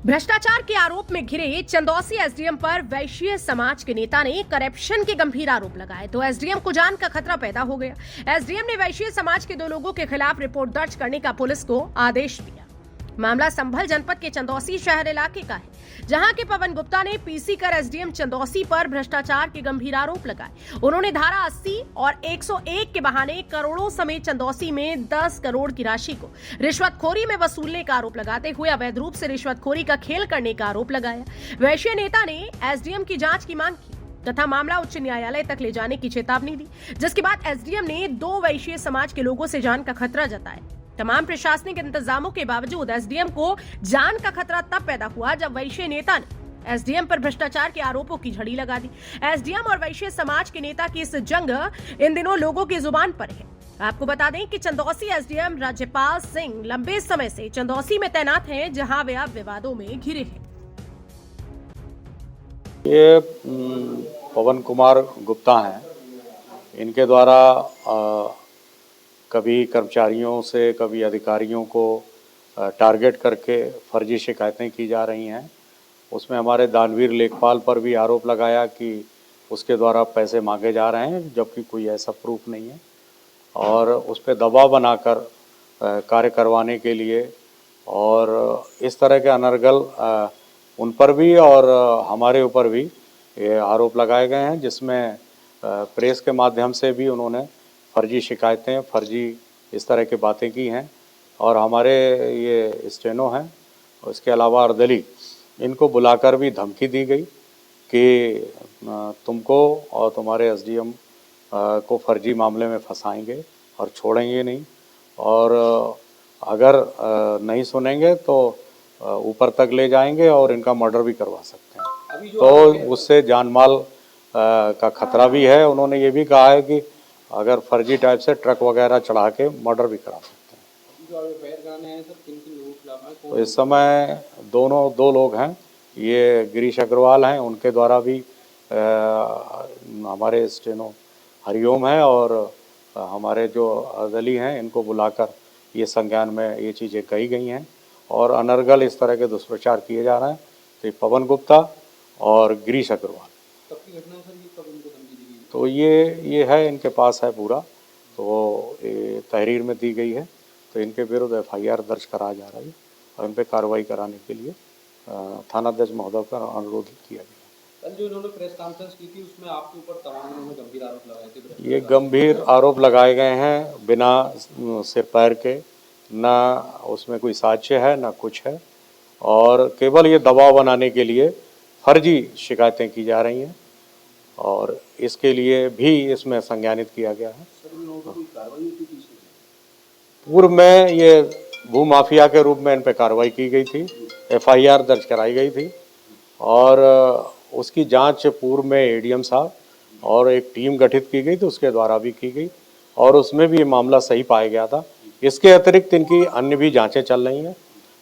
भ्रष्टाचार के आरोप में घिरे चंदौसी एसडीएम पर वैश्य समाज के नेता ने करप्शन के गंभीर आरोप लगाए तो एसडीएम को जान का खतरा पैदा हो गया। एसडीएम ने वैश्य समाज के 2 लोगों के खिलाफ रिपोर्ट दर्ज करने का पुलिस को आदेश दिया। मामला संभल जनपद के चंदौसी शहर इलाके का है, जहां के पवन गुप्ता ने पीसी कर एसडीएम चंदौसी पर भ्रष्टाचार के गंभीर आरोप लगाए। उन्होंने धारा 80 और 101 के बहाने करोड़ों समेत चंदौसी में 10 करोड़ की राशि को रिश्वतखोरी में वसूलने का आरोप लगाते हुए अवैध रूप से रिश्वतखोरी का खेल करने का आरोप लगाया। वैश्य नेता ने एसडीएम की जांच की मांग की तथा मामला उच्च न्यायालय तक ले जाने की चेतावनी दी, जिसके बाद एसडीएम ने 2 वैश्य समाज के लोगों से जान का खतरा जताया। तमाम प्रशासनिक इंतजामों के बावजूद एसडीएम को जान का खतरा तब पैदा हुआ जब वैश्य नेता ने एसडीएम पर भ्रष्टाचार के आरोपों की झड़ी लगा दी। एसडीएम और वैश्य समाज के नेता की इस जंग इन दिनों लोगों की जुबान पर है। आपको बता दें कि चंदौसी एसडीएम राज्यपाल सिंह लंबे समय से चंदौसी में तैनात हैं, जहां वे अब विवादों में घिरे हैं। ये पवन कुमार गुप्ता हैं। इनके द्वारा कभी कर्मचारियों से कभी अधिकारियों को टारगेट करके फर्जी शिकायतें की जा रही हैं। उसमें हमारे दानवीर लेखपाल पर भी आरोप लगाया कि उसके द्वारा पैसे मांगे जा रहे हैं, जबकि कोई ऐसा प्रूफ नहीं है। और उस पर दबाव बनाकर कार्य करवाने के लिए और इस तरह के अनर्गल उन पर भी और हमारे ऊपर भी ये आरोप लगाए गए हैं, जिसमें प्रेस के माध्यम से भी उन्होंने फर्जी शिकायतें, फर्जी इस तरह की बातें की हैं। और हमारे ये स्टेनो हैं, उसके अलावा अर्दली, इनको बुलाकर भी धमकी दी गई कि तुमको और तुम्हारे एसडीएम को फर्जी मामले में फंसाएंगे और छोड़ेंगे नहीं, और अगर नहीं सुनेंगे तो ऊपर तक ले जाएंगे और इनका मर्डर भी करवा सकते हैं। तो उससे जान माल का खतरा भी है। उन्होंने ये भी कहा है कि अगर फर्जी टाइप से ट्रक वगैरह चढ़ा के मर्डर भी करा सकते हैं। तो इस समय 2 लोग हैं, ये गिरीश अग्रवाल हैं, उनके द्वारा भी हमारे स्टेनो हरिओम है और हमारे जो अर्दली हैं, इनको बुलाकर ये संज्ञान में ये चीज़ें कही गई हैं और अनर्गल इस तरह के दुष्प्रचार किए जा रहे हैं। तो ये पवन गुप्ता और गिरीश अग्रवाल, तो ये है, इनके पास है पूरा, तो ये तहरीर में दी गई है। तो इनके विरुद्ध एफआईआर दर्ज कराया जा रहा है और इन पर कार्रवाई कराने के लिए थानाध्यक्ष महोदय का अनुरोध किया गया। कल जो इन्होंने प्रेस कॉन्फ्रेंस की थी उसमें आपके ऊपर तमाम गंभीर आरोप लगाए थे। ये गंभीर आरोप लगाए गए हैं बिना सिर पैर के, ना उसमें कोई साक्ष्य है ना कुछ है, और केवल ये दबाव बनाने के लिए फर्जी शिकायतें की जा रही हैं और इसके लिए भी इसमें संज्ञानित किया गया है। पूर्व में ये भू माफिया के रूप में इन पर कार्रवाई की गई थी, एफआईआर दर्ज कराई गई थी और उसकी जांच पूर्व में एडीएम साहब और एक टीम गठित की गई थी, उसके द्वारा भी की गई और उसमें भी ये मामला सही पाया गया था। इसके अतिरिक्त इनकी अन्य भी जांचें चल रही हैं,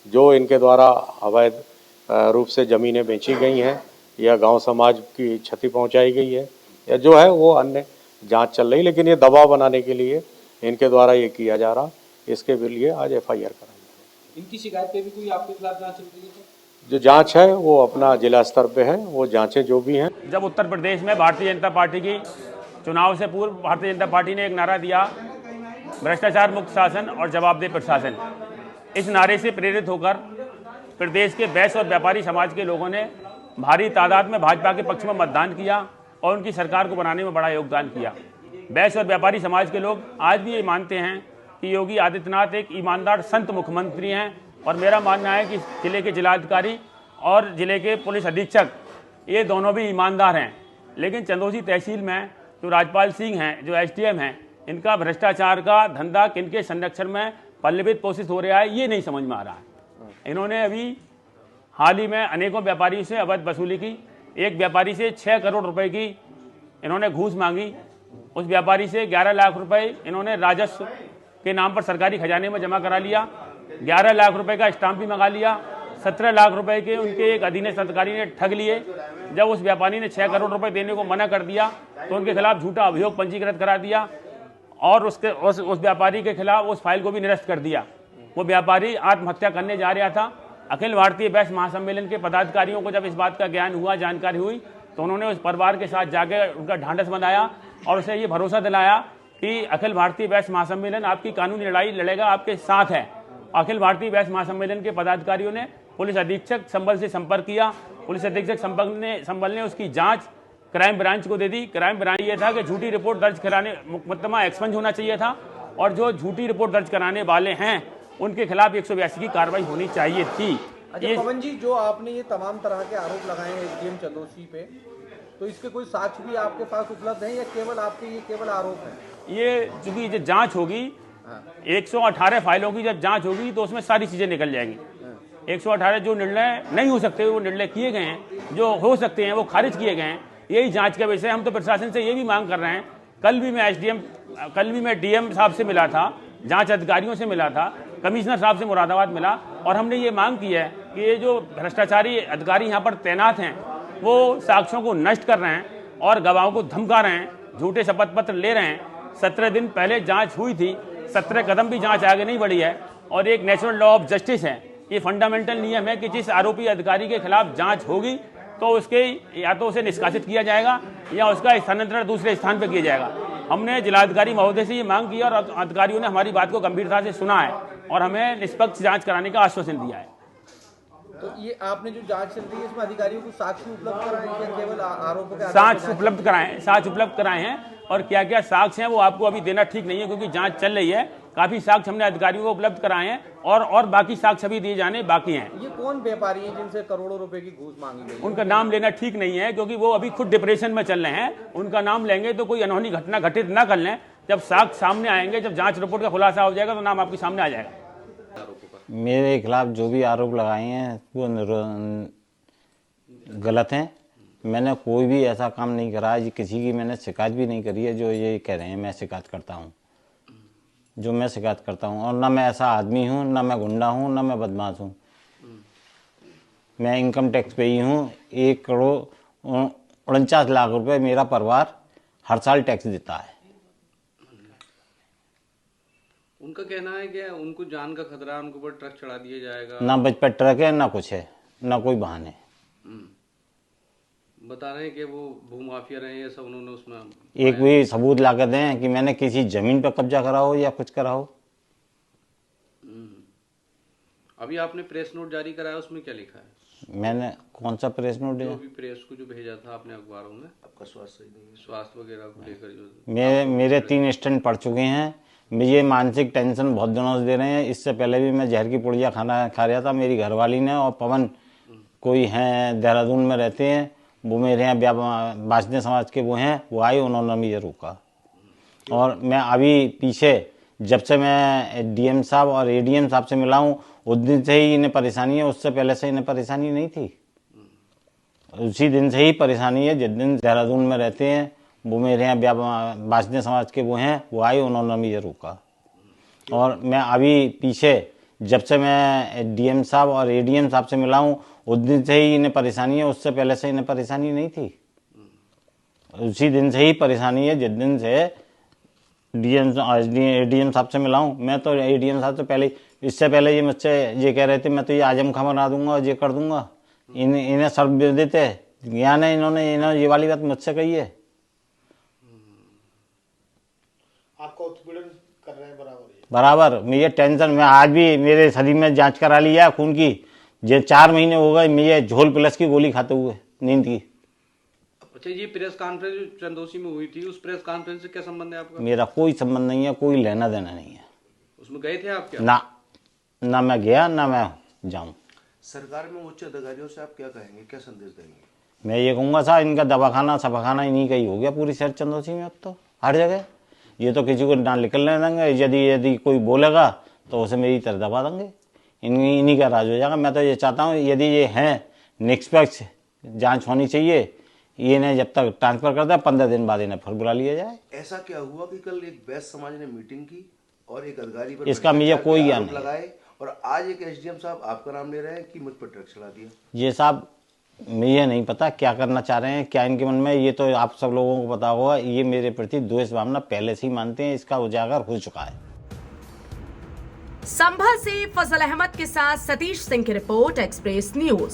जो इनके द्वारा अवैध रूप से ज़मीनें बेची गई हैं या गांव समाज की क्षति पहुंचाई गई है या जो है वो अन्य जांच चल रही। लेकिन ये दबाव बनाने के लिए इनके द्वारा ये किया जा रहा, इसके लिए आज एफआईआर कराई। इनकी शिकायत पे भी कोई आपके खिलाफ जांच चल रही है? जो जांच है वो अपना जिला स्तर पे है, वो जांचें जो भी हैं। जब उत्तर प्रदेश में भारतीय जनता पार्टी की चुनाव से पूर्व भारतीय जनता पार्टी ने एक नारा दिया, भ्रष्टाचार मुक्त शासन और जवाबदेह प्रशासन, इस नारे से प्रेरित होकर प्रदेश के वैश्य और व्यापारी समाज के लोगों ने भारी तादाद में भाजपा के पक्ष में मतदान किया और उनकी सरकार को बनाने में बड़ा योगदान किया। वैश्य और व्यापारी समाज के लोग आज भी ये मानते हैं कि योगी आदित्यनाथ एक ईमानदार संत मुख्यमंत्री हैं और मेरा मानना है कि जिले के जिलाधिकारी और जिले के पुलिस अधीक्षक ये दोनों भी ईमानदार हैं। लेकिन चंदौसी तहसील में जो राज्यपाल सिंह हैं, जो एसडीएम हैं, इनका भ्रष्टाचार का धंधा किनके संरक्षण में पल्लवित पोषित हो रहा है ये नहीं समझ में आ रहा है। इन्होंने अभी हाल ही में अनेकों व्यापारियों से अवैध वसूली की। एक व्यापारी से 6 करोड़ रुपए की इन्होंने घूस मांगी। उस व्यापारी से 11 लाख रुपए इन्होंने राजस्व के नाम पर सरकारी खजाने में जमा करा लिया। 11 लाख रुपए का स्टाम्प भी मंगा लिया। 17 लाख रुपए के उनके एक अधीनस्थ अधिकारी ने ठग लिए। जब उस व्यापारी ने 6 करोड़ रुपए देने को मना कर दिया तो उनके खिलाफ झूठा अभियोग पंजीकृत करा दिया और उस व्यापारी के खिलाफ उस फाइल को भी निरस्त कर दिया। वो व्यापारी आत्महत्या करने जा रहा था अखिल भारतीय वैश्य महासम्मेलन के पदाधिकारियों को जब इस बात का ज्ञान हुआ, जानकारी हुई, तो उन्होंने उस परिवार के साथ जाकर उनका ढांढस बंधाया और उसे ये भरोसा दिलाया कि अखिल भारतीय वैश्य महासम्मेलन आपकी कानूनी लड़ाई लड़ेगा, आपके साथ है। अखिल भारतीय वैश्य महासम्मेलन के पदाधिकारियों ने पुलिस अधीक्षक संबल से संपर्क किया। पुलिस अधीक्षक संबल ने उसकी जांच क्राइम ब्रांच को दे दी। क्राइम ब्रांच ये था कि झूठी रिपोर्ट दर्ज कराने, मुकदमा एक्सपंज होना चाहिए था और जो झूठी रिपोर्ट दर्ज कराने वाले हैं उनके खिलाफ 182 की कार्रवाई होनी चाहिए थी। अच्छा पवन जी, जो आपने ये तमाम तरह के आरोप लगाए हैं एसडीएम चंदौसी पे, तो इसके कोई साक्ष्य भी आपके पास उपलब्ध हैं या केवल आपके ये केवल आरोप हैं? ये चूंकि जब जांच होगी, 118 फाइलों की जब जांच होगी तो उसमें सारी चीजें निकल जाएंगी। 118 जो निर्णय नहीं हो सकते वो निर्णय किए गए हैं, जो हो सकते हैं वो खारिज किए गए हैं। यही जांच का विषय। हम तो प्रशासन से ये भी मांग कर रहे हैं। कल भी मैं डीएम साहब से मिला था, जांच अधिकारियों से मिला था, कमिश्नर साहब से मुरादाबाद मिला और हमने ये मांग की है कि ये जो भ्रष्टाचारी अधिकारी यहाँ पर तैनात हैं वो साक्ष्यों को नष्ट कर रहे हैं और गवाहों को धमका रहे हैं, झूठे शपथ पत्र ले रहे हैं। 17 दिन पहले जांच हुई थी, 17 कदम भी जांच आगे नहीं बढ़ी है और एक नेचुरल लॉ ऑफ जस्टिस है, ये फंडामेंटल नियम है कि जिस आरोपी अधिकारी के खिलाफ जांच होगी तो उसके या तो उसे निष्कासित किया जाएगा या उसका स्थानांतरण दूसरे स्थान पर किया जाएगा। हमने जिलाधिकारी महोदय से ये मांग की और अधिकारियों ने हमारी बात को गंभीरता से सुना है और हमें निष्पक्ष जांच कराने का आश्वासन दिया है। तो ये आपने जो जांच चल रही है इसमें अधिकारियों को साक्ष्य उपलब्ध कराए या केवल आरोपों के साक्ष्य उपलब्ध कराए हैं और क्या क्या साक्ष्य हैं वो आपको अभी देना ठीक नहीं है क्योंकि जांच चल रही है। काफी साक्ष्य हमने अधिकारियों को उपलब्ध कराए हैं और बाकी साक्ष्य अभी दिए जाने बाकी हैं। ये कौन व्यापारी हैं जिनसे करोड़ों रुपए की घूस मांगी गई? उनका नाम लेना ठीक नहीं है क्योंकि वो अभी खुद डिप्रेशन में चल रहे हैं। उनका नाम लेंगे तो कोई अनहोनी घटना घटित ना कर लें। जब साक्ष्य सामने आएंगे, जब जांच रिपोर्ट का खुलासा हो जाएगा तो नाम आपके सामने आ जाएगा। मेरे खिलाफ जो भी आरोप लगाए हैं वो गलत हैं। मैंने कोई भी ऐसा काम नहीं करा है, किसी की मैंने शिकायत भी नहीं करी है जो ये कह रहे हैं मैं शिकायत करता हूँ। जो मैं शिकायत करता हूँ और ना मैं ऐसा आदमी हूँ, ना मैं गुंडा हूँ, ना मैं बदमाश हूँ। मैं इनकम टैक्स पे ही हूँ। 1,49,00,000 रुपए मेरा परिवार हर साल टैक्स देता है। उनका कहना है कि उनको जान का खतरा है, उनके ऊपर ट्रक चढ़ा दिया जाएगा। ना बच पे ट्रक है, ना कुछ है, ना कोई बहाने। बता रहे हैं कि वो भूमाफिया रहे हैं, सब उन्होंने उसमें एक भी सबूत ला कर दें कि मैंने किसी जमीन पर कब्जा करा हो या कुछ करा हो। अभी आपने प्रेस नोट जारी कराया, उसमें क्या लिखा है? मैंने कौन सा प्रेस नोट दिया? जो भी प्रेस को जो भेजा था आपने अखबारों में, आपका स्वास्थ्य वगैरह को लेकर जो मेरे 3 स्टेंट पड़ चुके हैं। मुझे मानसिक टेंशन बहुत दिनों से दे रहे हैं। इससे पहले भी मैं जहर की पुड़िया खाना खा रहा था। मेरी घरवाली ने और पवन कोई हैं देहरादून में रहते हैं, वो मेरे यहाँ बासने समाज के वो हैं, वो आए, उन्होंने मुझे रोका। और मैं अभी पीछे जब से मैं डीएम साहब और एडीएम साहब से मिला हूँ उस दिन से ही इन्हें परेशानी है, उससे पहले से इन्हें परेशानी नहीं थी। उसी दिन से ही परेशानी है। जिस दिन देहरादून में रहते हैं वो मेरे यहाँ बासने समाज के वो हैं, वो आए, उन्होंने मुझे रोका। और मैं अभी पीछे जब से मैं डीएम साहब और एडीएम साहब से मिला हूँ उस दिन से ही इन्हें परेशानी है, उससे पहले से इन्हें परेशानी नहीं थी। उसी दिन से ही परेशानी है जिस दिन से एडीएम साहब से मिला हूँ। मैं तो एडीएम साहब से पहले, इससे पहले ये मुझसे ये कह रहे थे मैं तो ये आजम खां बना दूंगा और ये कर दूंगा। इन्हें सर्व देते ज्ञान है, इन्होंने ये वाली बात मुझसे कही है। आपका उत्पीड़न कर रहे हैं बराबर। मुझे टेंशन, मैं आज भी मेरे शरीर में जांच करा लिया खून की। ये 4 महीने हो गए मुझे झोल प्लस की गोली खाते हुए नींद की। अच्छा, ये प्रेस कॉन्फ्रेंस जो चंदौसी में हुई थी, उस प्रेस कॉन्फ्रेंस से क्या संबंध है आपका? मेरा कोई संबंध नहीं है, कोई लेना देना नहीं है। उसमें गए थे आप क्या? ना मैं गया, ना मैं जाऊं। सरकार में उच्च अधिकारियों से आप क्या कहेंगे, क्या संदेश देंगे? मैं ये कहूँगा साहब, इनका दवाखाना सफाखाना इन्हीं का ही हो गया पूरी शहर चंदौसी में। अब तो हर जगह ये तो किसी को ना निकलने देंगे। यदि कोई बोलेगा तो उसे मेरी तरह दबा देंगे। इन्हीं का राज हो जाएगा। मैं तो ये चाहता हूँ यदि ये हैं निष्पक्ष जांच होनी चाहिए। इन्हें जब तक ट्रांसफर करता है 15 दिन बाद इन्हें फिर बुला लिया जाए। ऐसा क्या हुआ कि कल एक वैश्य समाज ने मीटिंग की और एक अधिकारी पर इसका मुझे कोई ज्ञान नहीं लगाए और आज एक एसडीएम साहब आपका नाम ले रहे हैं कि मुझ पर ट्रक चला दिया? ये साहब मुझे नहीं पता क्या करना चाह रहे हैं, क्या इनके मन में, ये तो आप सब लोगों को पता होगा। ये मेरे प्रति द्वेष भावना पहले से ही मानते हैं, इसका उजागर हो चुका है। संभल से फजल अहमद के साथ सतीश सिंह की रिपोर्ट, एक्सप्रेस न्यूज।